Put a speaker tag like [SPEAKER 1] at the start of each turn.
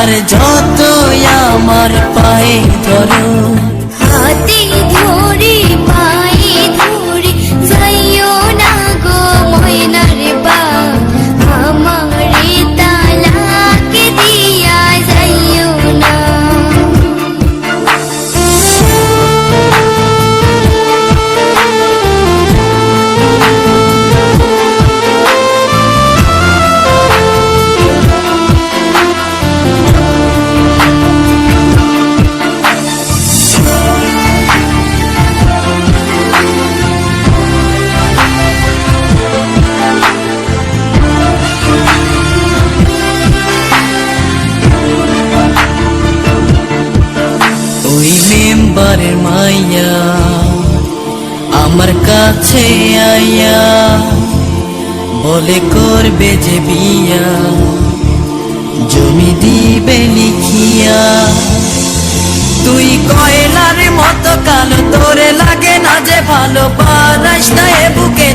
[SPEAKER 1] আর যতই আমার পায়ে ধরো,
[SPEAKER 2] হাতে ধরে পায়ে ধরে যাইও না গো ময়নার বা, আমারে তালাক দিয়া যাইও না।
[SPEAKER 1] ওই মেম্বারের মাইয়া আমার কাছে আইয়া বলে করবে যে বিয়া, জমি দিবে লিখিয়া। তুই কয়লার মতো কালো, তোরে লাগে না যে ভালো, পারাস না এ বুকে